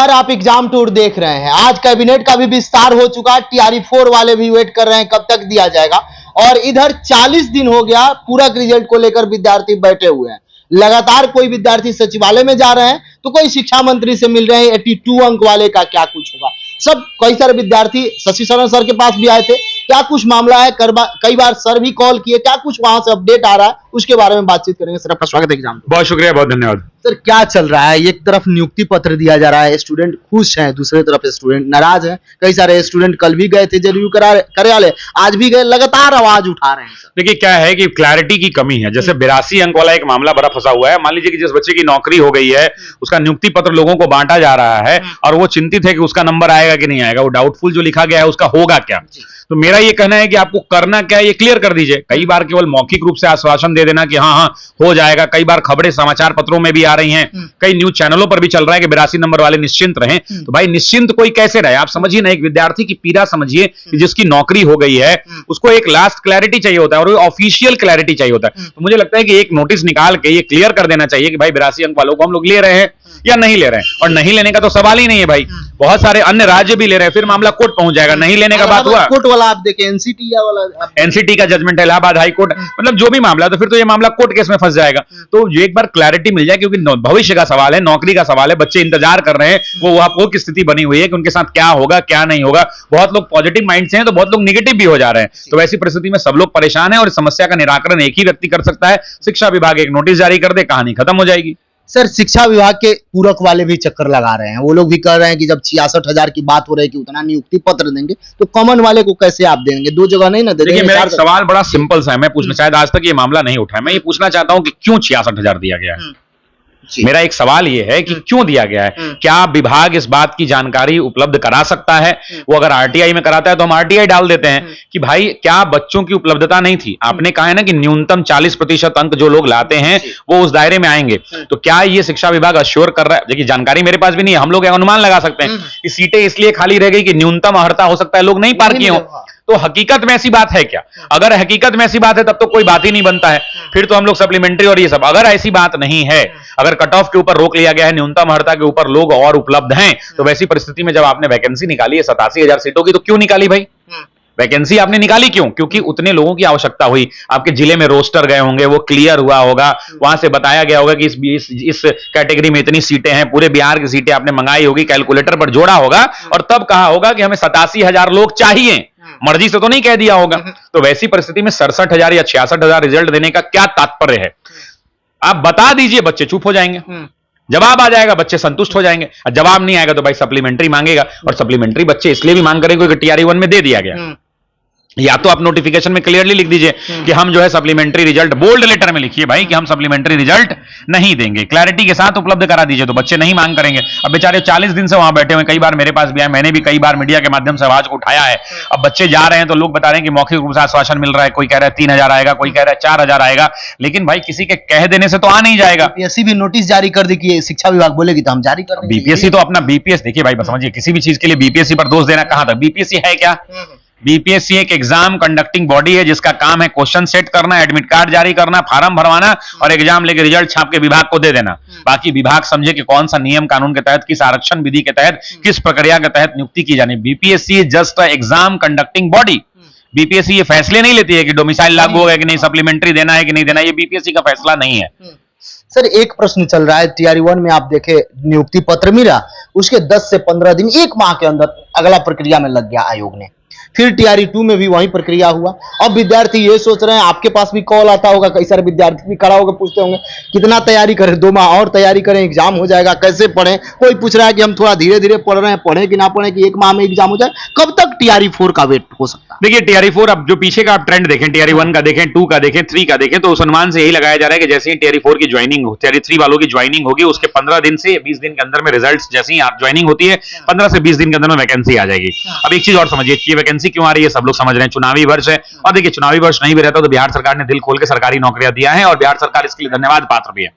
नमस्कार, आप exam tour देख रहे हैं। आज कैबिनेट का भी विस्तार हो चुका है। टीआरई 4 वाले भी वेट कर रहे हैं कब तक दिया जाएगा। और इधर 40 दिन हो गया पूरक रिजल्ट को लेकर विद्यार्थी बैठे हुए हैं। लगातार कोई विद्यार्थी सचिवालय में जा रहे हैं तो कोई शिक्षा मंत्री से मिल रहे हैं। 82 अंक वाले का क्या कुछ होगा, सब कई सारे विद्यार्थी शशि शरण सर के पास भी आए थे। क्या कुछ मामला है, कई बार सर भी कॉल किए, क्या कुछ वहां से अपडेट आ रहा है उसके बारे में बातचीत करेंगे। सर आपका स्वागत है एग्जाम। बहुत शुक्रिया, बहुत धन्यवाद। सर क्या चल रहा है? एक तरफ नियुक्ति पत्र दिया जा रहा है, स्टूडेंट खुश हैं, दूसरी तरफ स्टूडेंट नाराज हैं। कई सारे स्टूडेंट कल भी गए थे जदयू कार्यालय, आज भी गए, लगातार आवाज उठा रहे हैं। देखिए क्या है कि क्लैरिटी की कमी है। जैसे 82 अंक वाला एक मामला बड़ा फंसा हुआ है। मान लीजिए कि जिस बच्चे की नौकरी हो गई है उसका नियुक्ति पत्र लोगों को बांटा जा रहा है और वो चिंतित है कि उसका नंबर आएगा कि नहीं आएगा, वो डाउटफुल जो लिखा गया है उसका होगा क्या। तो मेरा ये कहना है कि आपको करना क्या है ये क्लियर कर दीजिए। कई बार केवल मौखिक रूप से आश्वासन दे देना कि हाँ हाँ हो जाएगा। कई बार खबरें समाचार पत्रों में भी आ रही हैं, कई न्यूज चैनलों पर भी चल रहा है कि 82 नंबर वाले निश्चिंत रहें। तो भाई निश्चिंत कोई कैसे रहे? आप समझिए ना, एक विद्यार्थी की पीड़ा समझिए कि जिसकी नौकरी हो गई है उसको एक लास्ट क्लैरिटी चाहिए होता है और ऑफिशियल क्लैरिटी चाहिए होता है। तो मुझे लगता है कि एक नोटिस निकाल के ये क्लियर कर देना चाहिए कि भाई 82 अंक वालों को हम लोग ले रहे हैं या नहीं ले रहे हैं। और नहीं लेने का तो सवाल ही नहीं है भाई, बहुत सारे अन्य राज्य भी ले रहे हैं, फिर मामला कोर्ट पहुंच जाएगा। नहीं लेने का बात हुआ, कोर्ट वाला आप देखें, एनसीटी वाला, एनसीटी का जजमेंट है, इलाहाबाद हाई कोर्ट, मतलब जो भी मामला, तो फिर तो ये मामला कोर्ट केस में फंस जाएगा। तो ये एक बार क्लैरिटी मिल जाए, क्योंकि भविष्य का सवाल है, नौकरी का सवाल है, बच्चे इंतजार कर रहे हैं। वो स्थिति बनी हुई है कि उनके साथ क्या होगा क्या नहीं होगा। बहुत लोग पॉजिटिव माइंड से हैं तो बहुत लोग निगेटिव भी हो जा रहे हैं। तो वैसी परिस्थिति में सब लोग परेशान है और इस समस्या का निराकरण एक ही व्यक्ति कर सकता है। शिक्षा विभाग एक नोटिस जारी कर दे, कहानी खत्म हो जाएगी। सर शिक्षा विभाग के पूरक वाले भी चक्कर लगा रहे हैं। वो लोग भी कह रहे हैं कि जब 66,000 की बात हो रही है कि उतना नियुक्ति पत्र देंगे तो कॉमन वाले को कैसे आप देंगे? दो जगह नहीं ना दे। देखिए मेरा एक सवाल बड़ा सिंपल सा है, मैं पूछना शायद आज तक ये मामला नहीं उठा है। मैं ये पूछना चाहता हूं कि क्यों 66,000 दिया गया है? मेरा एक सवाल यह है कि क्यों दिया गया है। क्या विभाग इस बात की जानकारी उपलब्ध करा सकता है? वो अगर आरटीआई में कराता है तो हम आरटीआई डाल देते हैं कि भाई क्या बच्चों की उपलब्धता नहीं थी? आपने कहा है ना कि न्यूनतम 40% अंक जो लोग लाते हैं वो उस दायरे में आएंगे। तो क्या ये शिक्षा विभाग अश्योर कर रहा है? देखिए जानकारी मेरे पास भी नहीं है, हम लोग अनुमान लगा सकते हैं कि सीटें इसलिए खाली रह गई कि न्यूनतम अर्हता हो सकता है लोग नहीं पार किए हो। तो हकीकत में ऐसी बात है क्या? अगर हकीकत में ऐसी बात है तब तो कोई बात ही नहीं बनता है, फिर तो हम लोग सप्लीमेंट्री और ये सब। अगर ऐसी बात नहीं है, अगर कट ऑफ के ऊपर रोक लिया गया है, न्यूनतम अर्हता के ऊपर लोग और उपलब्ध हैं, तो वैसी परिस्थिति में जब आपने वैकेंसी निकाली है 87,000 सीटों की, तो क्यों निकाली भाई? वैकेंसी आपने निकाली क्यों? क्योंकि उतने लोगों की आवश्यकता हुई। आपके जिले में रोस्टर गए होंगे, वो क्लियर हुआ होगा, वहां से बताया गया होगा कि इस कैटेगरी में इतनी सीटें हैं, पूरे बिहार की सीटें आपने मंगाई होगी, कैलकुलेटर पर जोड़ा होगा और तब कहा होगा कि हमें 87,000 लोग चाहिए। मर्जी से तो नहीं कह दिया होगा। तो वैसी परिस्थिति में 67,000 या 66,000 रिजल्ट देने का क्या तात्पर्य है? आप बता दीजिए, बच्चे चुप हो जाएंगे। जवाब आ जाएगा, बच्चे संतुष्ट हो जाएंगे। जवाब नहीं आएगा तो भाई सप्लीमेंट्री मांगेगा, और सप्लीमेंट्री बच्चे इसलिए भी मांग करेंगे क्योंकि टीआरई 1 में दे दिया गया। या तो आप नोटिफिकेशन में क्लियरली लिख दीजिए कि हम जो है सप्लीमेंट्री रिजल्ट, बोल्ड लेटर में लिखिए भाई कि हम सप्लीमेंट्री रिजल्ट नहीं देंगे, क्लैरिटी के साथ उपलब्ध करा दीजिए, तो बच्चे नहीं मांग करेंगे। अब बेचारे 40 दिन से वहां बैठे हुए, कई बार मेरे पास भी आए, मैंने भी कई बार मीडिया के माध्यम से आवाज को उठाया है। अब बच्चे जा रहे हैं तो लोग बता रहे हैं कि मौखिक रूप से आश्वासन मिल रहा है, कोई कह रहा है 3,000 आएगा, कोई कह रहा है 4,000 आएगा, लेकिन भाई किसी के कह देने से तो आ नहीं जाएगा। बीपीएससी भी नोटिस जारी कर दी कि शिक्षा विभाग बोलेगी तो हम जारी कर देंगे। बीपीएससी तो अपना बीपीएस, देखिए भाई समझिए, किसी भी चीज के लिए बीपीएससी पर दोष देना कहां तक? बीपीएससी है क्या? बीपीएससी एक एग्जाम कंडक्टिंग बॉडी है जिसका काम है क्वेश्चन सेट करना, एडमिट कार्ड जारी करना, फार्म भरवाना और एग्जाम लेके रिजल्ट छाप के विभाग को दे देना। बाकी विभाग समझे कि कौन सा नियम कानून के तहत, किस आरक्षण विधि के तहत, किस प्रक्रिया के तहत नियुक्ति की जानी। BPSC is just a exam conducting body. BPSC ये फैसले नहीं लेती है कि डोमिसाइल लागू होगा कि नहीं, सप्लीमेंट्री देना है कि नहीं देना, ये बीपीएससी का फैसला नहीं है। सर एक प्रश्न चल रहा है, टीआरई 1 में आप देखे नियुक्ति पत्र मिला, उसके 10 से 15 दिन, एक माह के अंदर अगला प्रक्रिया में लग गया आयोग ने। फिर टीआरई 2 में भी वही प्रक्रिया हुआ। अब विद्यार्थी ये सोच रहे हैं, आपके पास भी कॉल आता होगा, कई सारे विद्यार्थी भी खड़ा होकर पूछते होंगे कितना तैयारी करें, 2 माह और तैयारी करें, एग्जाम हो जाएगा, कैसे पढ़ें? कोई पूछ रहा है कि हम थोड़ा धीरे धीरे पढ़ रहे हैं, पढ़ें कि ना पढ़ें कि 1 माह में एग्जाम हो जाए। कब तक टीआरई 4 का वेट हो सकता है? देखिए टीआरई 4, अब जो पीछे का आप ट्रेंड देखें, टीआरई 1 का देखें, 2 का देखें, 3 का देखें, तो उस अनुमान से यही लगाया जा रहा है कि जैसे ही टीआरई 4 की ज्वाइनिंग हो, टीआरई 3 वालों की ज्वाइनिंग होगी, उसके 15 दिन से 20 दिन के अंदर में रिजल्ट, जैसे ही आप ज्वाइनिंग होती है 15 से 20 दिन के अंदर में वैकेंसी आ जाएगी। अब एक चीज और समझिए, ये वैकेंसी क्यों आ रही है, सब लोग समझ रहे हैं, चुनावी वर्ष है। और देखिए चुनावी वर्ष नहीं भी रहता तो बिहार सरकार ने दिल खोल के सरकारी नौकरियां दिया है और बिहार सरकार इसके लिए धन्यवाद पात्र भी है।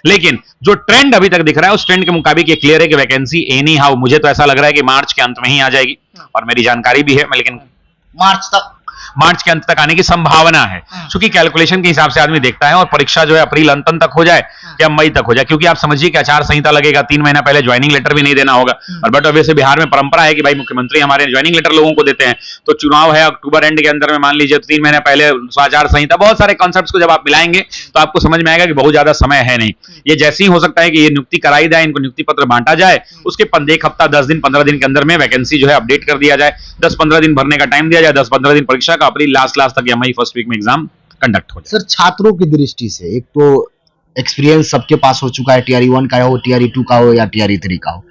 लेकिन जो ट्रेंड अभी तक दिख रहा है उस ट्रेंड के मुताबिक ये क्लियर है कि वैकेंसी एनी हाउ, मुझे तो ऐसा लग रहा है कि मार्च के अंत में ही आ जाएगी, और मेरी जानकारी भी है, लेकिन मार्च तक मार्च के अंत तक आने की संभावना है, क्योंकि कैलकुलेशन के हिसाब से आदमी देखता है। और परीक्षा जो है अप्रैल अंत तक हो जाए या मई तक हो जाए, क्योंकि आप समझिए कि आचार संहिता लगेगा, 3 महीना पहले ज्वाइनिंग लेटर भी नहीं देना होगा। और बट वैसे बिहार में परंपरा है कि भाई मुख्यमंत्री हमारे ज्वाइनिंग लेटर लोगों को देते हैं, तो चुनाव है अक्टूबर एंड के अंदर में, मान लीजिए 3 महीने पहले आचार संहिता, बहुत सारे कॉन्सेप्ट्स को जब आप मिलाएंगे तो आपको समझ में आएगा कि बहुत ज्यादा समय है नहीं। ये जैसे ही हो सकता है कि ये नियुक्ति कराई जाए, इनको नियुक्ति पत्र बांटा जाए, उसके 1 हफ्ता 10 दिन 15 दिन के अंदर में वैकेंसी जो है अपडेट कर दिया जाए, 10-15 दिन भरने का टाइम दिया जाए, 10-15 दिन परीक्षा का, अप्रैल लास्ट तक या मई फर्स्ट वीक में एग्जाम कंडक्ट हो जाए। सर छात्रों की दृष्टि से एक तो एक्सपीरियंस सबके पास हो चुका है, टीआरई 1 का हो, टीआरई 2 का हो या टीआरई 3 का हो,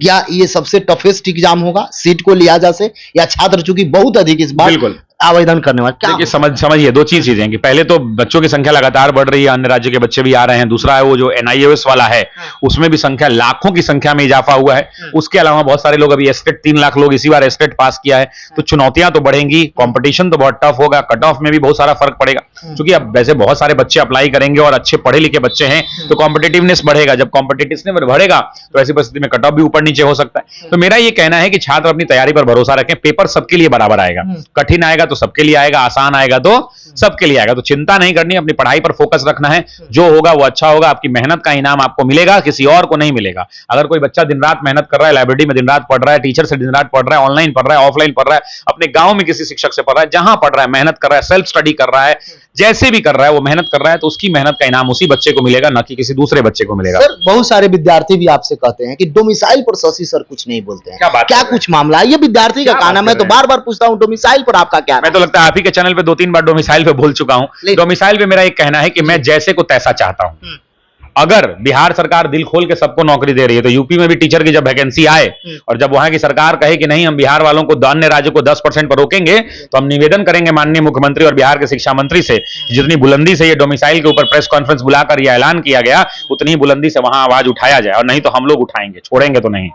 क्या ये सबसे टफेस्ट एग्जाम होगा सीट को लिया जा से, या छात्र चूंकि बहुत अधिक इस बार बिल्कुल आवेदन करने वाले, क्या देखिए समझिए 2 चीजें हैं कि पहले तो बच्चों की संख्या लगातार बढ़ रही है, अन्य राज्य के बच्चे भी आ रहे हैं। दूसरा है वो जो एनआईओएस वाला है, उसमें भी संख्या लाखों की संख्या में इजाफा हुआ है। उसके अलावा बहुत सारे लोग अभी एस्टेट 3 लाख लोग इसी बार एस्टेट पास किया है, तो चुनौतियां तो बढ़ेंगी, कंपटीशन तो बहुत टफ होगा, कट ऑफ में भी बहुत सारा फर्क पड़ेगा, क्योंकि अब वैसे बहुत सारे बच्चे अप्लाई करेंगे और अच्छे पढ़े लिखे बच्चे हैं, तो कॉम्पिटिटिवनेस बढ़ेगा। जब कॉम्पिटिटिवनेस बढ़ेगा तो ऐसी परिस्थिति में कट ऑफ भी ऊपर नीचे हो सकता है। तो मेरा ये कहना है कि छात्र अपनी तैयारी पर भरोसा रखें, पेपर सबके लिए बराबर आएगा, कठिन आएगा तो सबके लिए आएगा, आसान आएगा तो सबके लिए आएगा। तो चिंता नहीं करनी, अपनी पढ़ाई पर फोकस रखना है, जो होगा वो अच्छा होगा, आपकी मेहनत का इनाम आपको मिलेगा, किसी और को नहीं मिलेगा। अगर कोई बच्चा दिन रात मेहनत कर रहा है, लाइब्रेरी में दिन रात पढ़ रहा है, टीचर से दिन रात पढ़ रहा है, ऑनलाइन पढ़ रहा है, ऑफलाइन पढ़ रहा है, अपने गांव में किसी शिक्षक से पढ़ रहा है, जहां पढ़ रहा है मेहनत कर रहा है, सेल्फ स्टडी कर रहा है, जैसे भी कर रहा है वो मेहनत कर रहा है, तो उसकी मेहनत का इनाम उसी बच्चे को मिलेगा, ना कि किसी दूसरे बच्चे को मिलेगा। सर बहुत सारे विद्यार्थी भी आपसे कहते हैं कि डोमिसाइल पर शशि सर कुछ नहीं बोलते हैं, क्या कुछ मामला है? ये विद्यार्थी का कहना, मैं तो बार बार पूछता हूँ डोमिसाइल पर आपका क्या? मैं तो लगता है आप ही के चैनल पे 2-3 बार डोमिसाइल पे बोल चुका हूं। डोमिसाइल पे मेरा एक कहना है कि मैं जैसे को तैसा चाहता हूं। अगर बिहार सरकार दिल खोल के सबको नौकरी दे रही है, तो यूपी में भी टीचर की जब वैकेंसी आए और जब वहां की सरकार कहे कि नहीं हम बिहार वालों को अन्य राज्यों को 10% पर रोकेंगे, तो हम निवेदन करेंगे माननीय मुख्यमंत्री और बिहार के शिक्षा मंत्री से, जितनी बुलंदी से ये डोमिसाइल के ऊपर प्रेस कॉन्फ्रेंस बुलाकर यह ऐलान किया गया, उतनी ही बुलंदी से वहां आवाज उठाया जाए। और नहीं तो हम लोग उठाएंगे, छोड़ेंगे तो नहीं।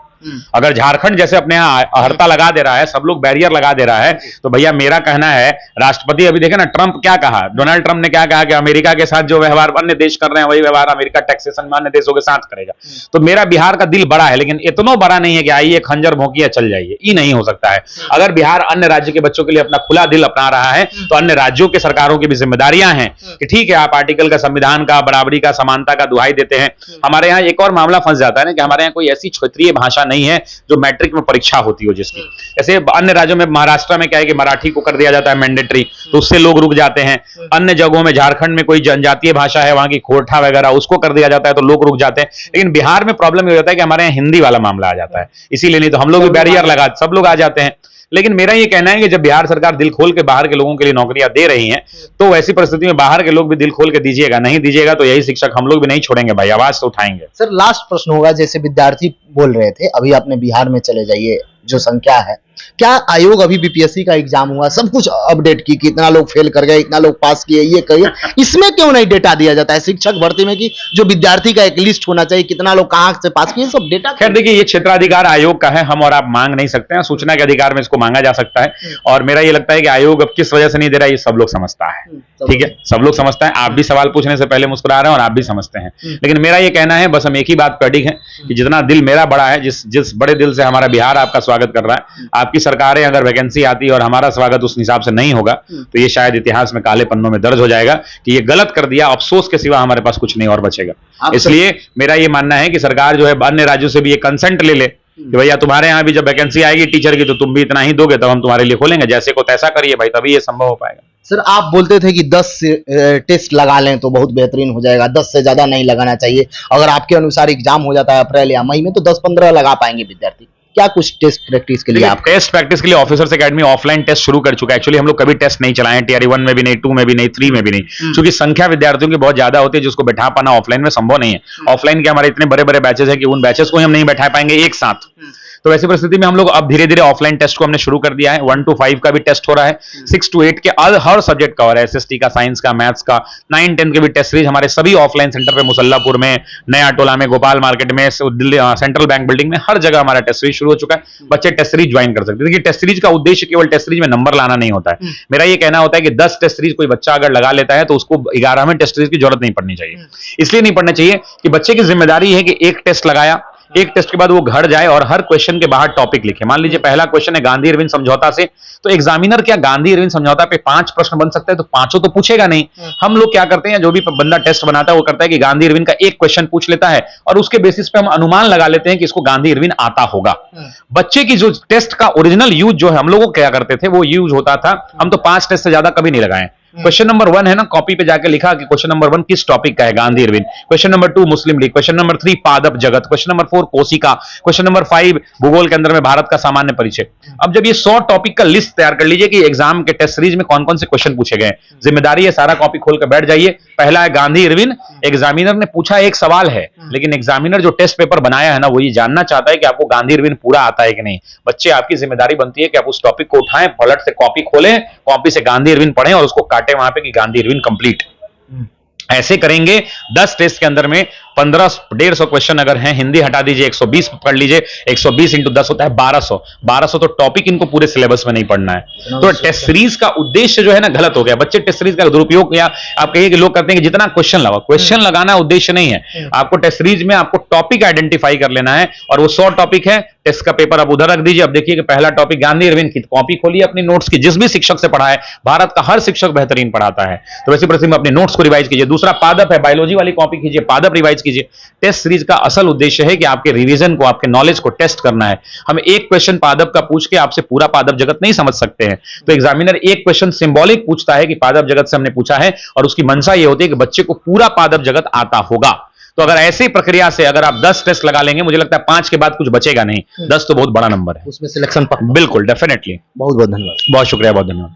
अगर झारखंड जैसे अपने यहाँ हड़ता लगा दे रहा है, सब लोग बैरियर लगा दे रहा है, तो भैया मेरा कहना है, राष्ट्रपति अभी देखे ना ट्रंप क्या कहा, डोनाल्ड ट्रंप ने क्या कहा कि अमेरिका के साथ जो व्यवहार अन्य देश कर रहे हैं वही व्यवहार अमेरिका टैक्सेशन में अन्य देशों के साथ करेगा। तो मेरा बिहार का दिल बड़ा है, लेकिन इतना बड़ा नहीं है कि आइए खंजर भोंकिए चल जाइए, ये नहीं हो सकता है। अगर बिहार अन्य राज्य के बच्चों के लिए अपना खुला दिल अपना रहा है, तो अन्य राज्यों के सरकारों की भी जिम्मेदारियां हैं कि ठीक है आप आर्टिकल का, संविधान का, बराबरी का, समानता का दुहाई देते हैं। हमारे यहाँ एक और मामला फंस जाता है ना कि हमारे यहाँ कोई ऐसी क्षेत्रीय भाषा नहीं है जो मैट्रिक में परीक्षा होती हो जिसकी, ऐसे अन्य राज्यों में महाराष्ट्र में क्या है कि मराठी को कर दिया जाता है मैंडेटरी, तो उससे लोग रुक जाते हैं। अन्य जगहों में झारखंड में कोई जनजातीय भाषा है, वहां की खोरठा वगैरह, उसको कर दिया जाता है तो लोग रुक जाते हैं। लेकिन बिहार में प्रॉब्लम ये होता है कि हमारे यहाँ हिंदी वाला मामला आ जाता है, इसीलिए नहीं तो हम लोग भी बैरियर लगा, सब लोग आ जाते हैं। लेकिन मेरा ये कहना है कि जब बिहार सरकार दिल खोल के बाहर के लोगों के लिए नौकरियां दे रही हैं, तो ऐसी परिस्थिति में बाहर के लोग भी दिल खोल के दीजिएगा, नहीं दीजिएगा तो यही शिक्षक हम लोग भी नहीं छोड़ेंगे भाई, आवाज तो उठाएंगे। सर लास्ट प्रश्न होगा, जैसे विद्यार्थी बोल रहे थे अभी अपने बिहार में चले जाइए, जो संख्या है, क्या आयोग अभी बीपीएससी का एग्जाम हुआ, सब कुछ अपडेट की, कितना लोग फेल कर गए, इतना लोग पास किए, ये करिए, इसमें क्यों नहीं डेटा दिया जाता है शिक्षक भर्ती में कि जो विद्यार्थी का एक लिस्ट होना चाहिए, कितना लोग कहां से पास किए, सब डेटा? खैर देखिए ये क्षेत्राधिकार आयोग का है, हम और आप मांग नहीं सकते हैं, सूचना के अधिकार में इसको मांगा जा सकता है। और मेरा ये लगता है कि आयोग अब किस वजह से नहीं दे रहा है, ये सब लोग समझता है, ठीक है, सब लोग समझता है। आप भी सवाल पूछने से पहले मुस्कुरा रहे हैं और आप भी समझते हैं, लेकिन मेरा ये कहना है, बस हम एक ही बात पर अडिग है कि जितना दिल मेरा बड़ा है, जिस बड़े दिल से हमारा बिहार आपका स्वागत कर रहा है, आपकी सरकारें अगर वैकेंसी आती और हमारा स्वागत उस हिसाब से नहीं होगा, तो ये शायद इतिहास में काले पन्नों में दर्ज हो जाएगा कि ये गलत कर दिया, अफसोस के सिवा हमारे पास कुछ नहीं और बचेगा। इसलिए मेरा ये मानना है कि सरकार जो है अन्य राज्यों से भी ये कंसेंट ले ले कि भैया तुम्हारे यहाँ भी जब वैकेंसी आएगी टीचर की, तो तुम भी इतना ही दोगे, तब हम तुम्हारे लिए खोलेंगे, जैसे को तैसा करिए भाई, तभी ये संभव हो पाएगा। सर आप बोलते थे कि 10 टेस्ट लगा लें तो बहुत बेहतरीन हो जाएगा, 10 से ज्यादा नहीं लगाना चाहिए। अगर आपके अनुसार एग्जाम हो जाता है अप्रैल या मई में, तो 10-15 लगा पाएंगे विद्यार्थी। क्या कुछ टेस्ट प्रैक्टिस के लिए आप? टेस्ट प्रैक्टिस के लिए ऑफिसर्स एकेडमी ऑफलाइन टेस्ट शुरू कर चुका है। एक्चुअली हम लोग कभी टेस्ट नहीं चलाए, टीआरई 1 में भी नहीं, 2 में भी नहीं, 3 में भी नहीं, क्योंकि संख्या विद्यार्थियों की बहुत ज्यादा होती है, जिसको बैठा पाना ऑफलाइन में संभव नहीं है। ऑफलाइन के हमारे इतने बड़े बड़े बैचेस है कि उन बैचेस को हम नहीं बैठा पाएंगे एक साथ। तो ऐसी परिस्थिति में हम लोग अब धीरे धीरे ऑफलाइन टेस्ट को हमने शुरू कर दिया है। 1 to 5 का भी टेस्ट हो रहा है, 6 to 8 के हर सब्जेक्ट का हो रहा है, एसएसटी का, साइंस का, मैथ्स का, 9-10 के भी टेस्ट सीरीज हमारे सभी ऑफलाइन सेंटर पे, मुसल्लापुर में, नया टोला में, गोपाल मार्केट में, दिल्ली सेंट्रल बैंक बिल्डिंग में, हर जगह हमारा टेस्ट सीरीज शुरू हो चुका है। बच्चे टेस्ट सीरीज ज्वाइन कर सकते हैं। देखिए टेस्ट सीरीज का उद्देश्य केवल टेस्ट सीरीज में नंबर लाना नहीं होता है। मेरा ये कहना होता है कि 10 टेस्ट सीरीज कोई बच्चा अगर लगा लेता है तो उसको 11वें टेस्ट सीरीज की जरूरत नहीं पड़नी चाहिए। इसलिए नहीं पड़ना चाहिए कि बच्चे की जिम्मेदारी है कि एक टेस्ट लगाया, एक टेस्ट के बाद वो घर जाए और हर क्वेश्चन के बाहर टॉपिक लिखे। मान लीजिए पहला क्वेश्चन है गांधी इरविन समझौता से, तो एग्जामिनर क्या गांधी इरविन समझौता पे 5 प्रश्न बन सकते हैं? तो पांचों तो पूछेगा नहीं। हम लोग क्या करते हैं, जो भी बंदा टेस्ट बनाता है वो करता है कि गांधी इरविन का एक क्वेश्चन पूछ लेता है और उसके बेसिस पे हम अनुमान लगा लेते हैं कि इसको गांधी इरविन आता होगा। बच्चे की जो टेस्ट का ओरिजिनल यूज जो है, हम लोग क्या करते थे, वो यूज होता था, हम तो 5 टेस्ट से ज्यादा कभी नहीं लगाए। क्वेश्चन नंबर 1 है ना, कॉपी पे जाके लिखा कि क्वेश्चन नंबर 1 किस टॉपिक का है, गांधी इरविन। क्वेश्चन नंबर 2 मुस्लिम लीग। क्वेश्चन नंबर 3 पादप जगत। क्वेश्चन नंबर 4 कोशिका। क्वेश्चन नंबर 5 भूगोल के अंदर में भारत का सामान्य परिचय। अब जब ये 100 टॉपिक का लिस्ट तैयार कर लीजिए कि एग्जाम के टेस्ट सीरीज में कौन कौन से क्वेश्चन पूछे गए। जिम्मेदारी है, सारा कॉपी खोल कर बैठ जाइए। पहला है गांधी इरविन। एग्जामिनर ने पूछा एक सवाल है, लेकिन एग्जामिनर जो टेस्ट पेपर बनाया है ना, वो ये जानना चाहता है कि आपको गांधी इरविन पूरा आता है कि नहीं। बच्चे, आपकी जिम्मेदारी बनती है कि आप उस टॉपिक को उठाएं, पलट से कॉपी खोलें, कॉपी से गांधी इरविन पढ़ें और उसको काटें वहां पे कि गांधी इरविन कंप्लीट। ऐसे करेंगे 10 टेस्ट के अंदर में 1,500 क्वेश्चन अगर हैं, हिंदी हटा दीजिए 120 पढ़ लीजिए, 120 इंटू 10 होता है 1200 तो टॉपिक इनको पूरे सिलेबस में नहीं पढ़ना है। तो टेस्ट सीरीज का उद्देश्य जो है ना गलत हो गया। बच्चे टेस्ट सीरीज का दुरुपयोग, या आप कहिए कि लोग करते हैं कि जितना क्वेश्चन लगाओ, क्वेश्चन लगाना उद्देश्य नहीं है। आपको टेस्ट सीरीज में आपको टॉपिक आइडेंटिफाई कर लेना है और वो 100 टॉपिक है। टेस्ट का पेपर आप उधर रख दीजिए। अब देखिए कि पहला टॉपिक गांधी इरविन की कॉपी खोलिए अपनी नोट्स की, जिस भी शिक्षक से पढ़ा है, भारत का हर शिक्षक बेहतरीन पढ़ाता है, तो वैसे प्रति में अपने नोट्स को रिवाइज कीजिए। दूसरा पादप है, बायोलॉजी वाली कॉपी कीजिए, पादप रिवाइज कीजिए। टेस्ट सीरीज का असल उद्देश्य है कि आपके रिवीजन को, आपके नॉलेज को टेस्ट करना है। हम एक क्वेश्चन पादप का पूछ के आपसे पूरा पादप जगत नहीं समझ सकते हैं, तो एग्जामिनर एक क्वेश्चन सिंबॉलिक पूछता है कि पादप जगत से हमने पूछा है, और उसकी मंशा यह होती है कि बच्चे को पूरा पादप जगत आता होगा। तो अगर ऐसी प्रक्रिया से अगर आप 10 टेस्ट लगा लेंगे, मुझे लगता है 5 के बाद कुछ बचेगा नहीं। 10 तो बहुत बड़ा नंबर है, उसमें सिलेक्शन पक्का। बिल्कुल, डेफिनेटली। बहुत बहुत धन्यवाद। बहुत शुक्रिया, बहुत धन्यवाद।